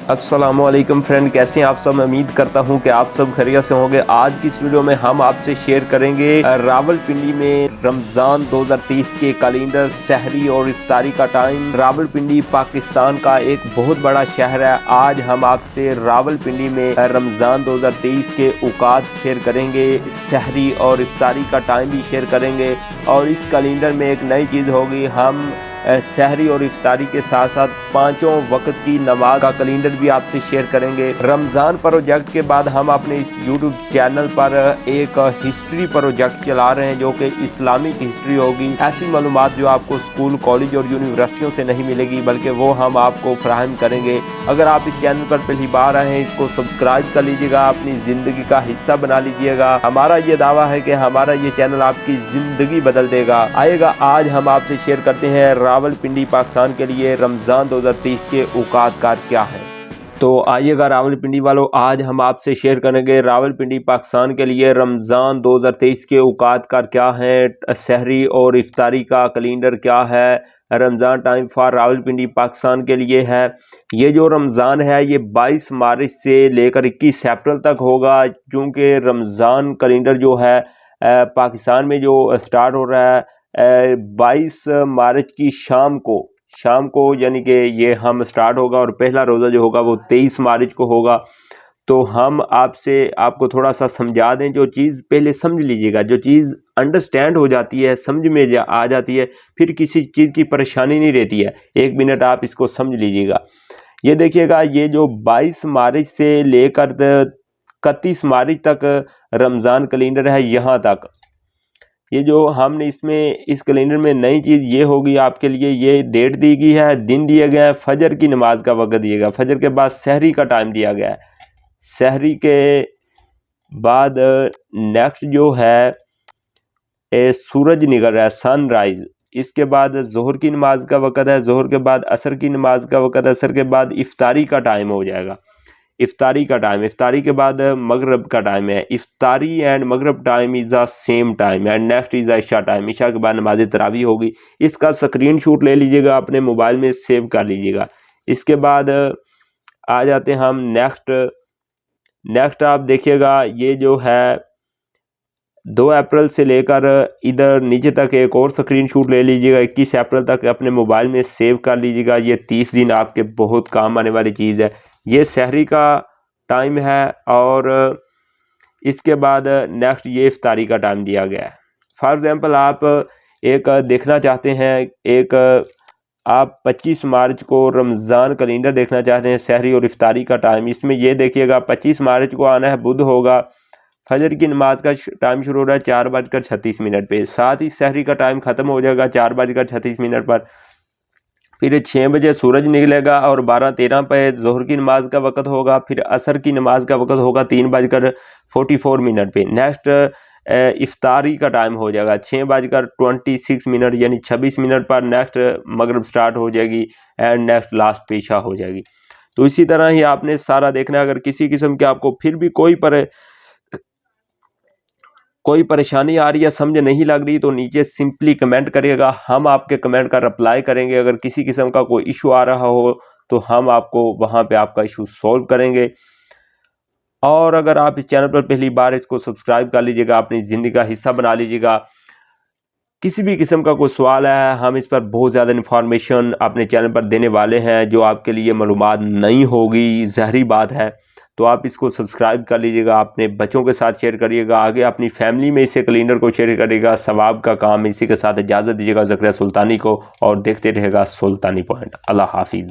अस्सलामुअलैकुम फ्रेंड, कैसे हैं आप सब। मैं उम्मीद करता हूं कि आप सब खैरियत से होंगे। आज की इस वीडियो में हम आपसे शेयर करेंगे रावलपिंडी में रमज़ान 2023 के कैलेंडर, सहरी और इफ्तारी का टाइम। रावलपिंडी पाकिस्तान का एक बहुत बड़ा शहर है। आज हम आपसे रावलपिंडी में रमज़ान 2023 के औकात शेयर करेंगे, सहरी और इफ्तारी का टाइम भी शेयर करेंगे। और इस कैलेंडर में एक नई चीज़ होगी, हम सहरी और इफ्तारी के साथ साथ पाँचों वक्त की नमाज का कैलेंडर भी आपसे शेयर करेंगे। रमज़ान प्रोजेक्ट के बाद हम अपने इस यूट्यूब चैनल पर एक हिस्ट्री प्रोजेक्ट चला रहे हैं जो कि इस्लामिक हिस्ट्री होगी। ऐसी मालूमात जो आपको स्कूल, कॉलेज और यूनिवर्सिटियों से नहीं मिलेगी, बल्कि वो हम आपको फराहम करेंगे। अगर आप इस चैनल पर पहली बार आए हैं, इसको सब्सक्राइब कर लीजिएगा, अपनी ज़िंदगी का हिस्सा बना लीजिएगा। हमारा ये दावा है कि हमारा ये चैनल आपकी ज़िंदगी बदल देगा। आएगा आज हम आपसे शेयर करते हैं रावलपिंडी पाकिस्तान के लिए रमज़ान 2023 के औकात क्या है। तो आइएगा रावलपिंडी वालों, आज हम आपसे शेयर करेंगे रावलपिंडी पाकिस्तान के लिए रमज़ान 2023 के औकात क्या है, सहरी और इफ्तारी का कैलेंडर क्या है, रमज़ान टाइम फॉर रावलपिंडी पाकिस्तान के लिए है। ये जो रमज़ान है ये 22 मार्च से लेकर 21 अप्रैल तक होगा। चूँकि रमज़ान कैलेंडर जो है पाकिस्तान में जो स्टार्ट हो रहा है 22 मार्च की शाम को यानी कि ये हम स्टार्ट होगा और पहला रोज़ा जो होगा वो 23 मार्च को होगा। तो हम आपको थोड़ा सा समझा दें, जो चीज़ पहले समझ लीजिएगा। जो चीज़ अंडरस्टैंड हो जाती है, समझ में आ जाती है, फिर किसी चीज़ की परेशानी नहीं रहती है। 1 मिनट आप इसको समझ लीजिएगा। ये देखिएगा, ये जो 22 मार्च से लेकर 31 मार्च तक रमज़ान कैलेंडर है, यहाँ तक ये जो हमने इस कैलेंडर में नई चीज़ ये होगी आपके लिए, ये डेट दी गई है, दिन दिया गया है, फजर की नमाज का वक्त दिया गया, फजर के बाद सहरी का टाइम दिया गया है। सहरी के बाद नेक्स्ट जो है सूरज निकल रहा है, सनराइज। इसके बाद ज़ोहर की नमाज का वक़्त है, ज़ोहर के बाद असर की नमाज का वक़्त है, असर के बाद इफ्तारी का टाइम हो जाएगा। इफ्तारी के बाद मगरब का टाइम है। Iftari and Maghrib time is the same time and next is Isha time. इशा के बाद नमाज तरावी होगी। इसका स्क्रीनशॉट ले लीजिएगा, अपने मोबाइल में सेव कर लीजिएगा। इसके बाद आ जाते हैं हम नेक्स्ट आप देखिएगा, ये जो है 2 अप्रैल से लेकर इधर नीचे तक एक और स्क्रीनशॉट ले लीजिएगा, 21 अप्रैल तक अपने मोबाइल में सेव कर लीजिएगा। ये 30 दिन आपके बहुत काम आने वाली चीज़ है। ये सहरी का टाइम है और इसके बाद नेक्स्ट ये इफ्तारी का टाइम दिया गया है। फॉर एग्ज़ाम्पल आप एक देखना चाहते हैं, आप 25 मार्च को रमज़ान कैलेंडर देखना चाहते हैं, सहरी और इफ्तारी का टाइम। इसमें ये देखिएगा 25 मार्च को आना है, बुध होगा। फजर की नमाज का टाइम शुरू हो रहा है 4:36 पे। साथ ही सहरी का टाइम ख़त्म हो जाएगा 4:36 पर। फिर 6 बजे सूरज निकलेगा और 12:13 पे ज़ोहर की नमाज का वक़्त होगा। फिर असर की नमाज का वक़्त होगा 3:44 पे। नेक्स्ट इफ्तारी का टाइम हो जाएगा 6:26 यानी 26 मिनट पर। नेक्स्ट मगरिब स्टार्ट हो जाएगी एंड नेक्स्ट लास्ट पेशा हो जाएगी। तो इसी तरह ही आपने सारा देखना है। अगर किसी किस्म के आपको फिर भी कोई परेशानी आ रही है, समझ नहीं लग रही, तो नीचे सिंपली कमेंट करिएगा, हम आपके कमेंट का रिप्लाई करेंगे। अगर किसी किस्म का कोई इशू आ रहा हो तो हम आपको वहां पे आपका इशू सॉल्व करेंगे। और अगर आप इस चैनल पर पहली बार, इसको सब्सक्राइब कर लीजिएगा, अपनी ज़िंदगी का हिस्सा बना लीजिएगा। किसी भी किस्म का कोई सवाल है, हम इस पर बहुत ज़्यादा इन्फॉर्मेशन अपने चैनल पर देने वाले हैं जो आपके लिए मालूमात नहीं होगी, ज़हरी बात है। तो आप इसको सब्सक्राइब कर लीजिएगा, अपने बच्चों के साथ शेयर करिएगा, आगे अपनी फैमिली में इसे कैलेंडर को शेयर करिएगा। सवाब का काम। इसी के साथ इजाज़त दीजिएगा ज़करिया सुल्तानी को और देखते रहेगा सुल्तानी पॉइंट। अल्लाह हाफिज़।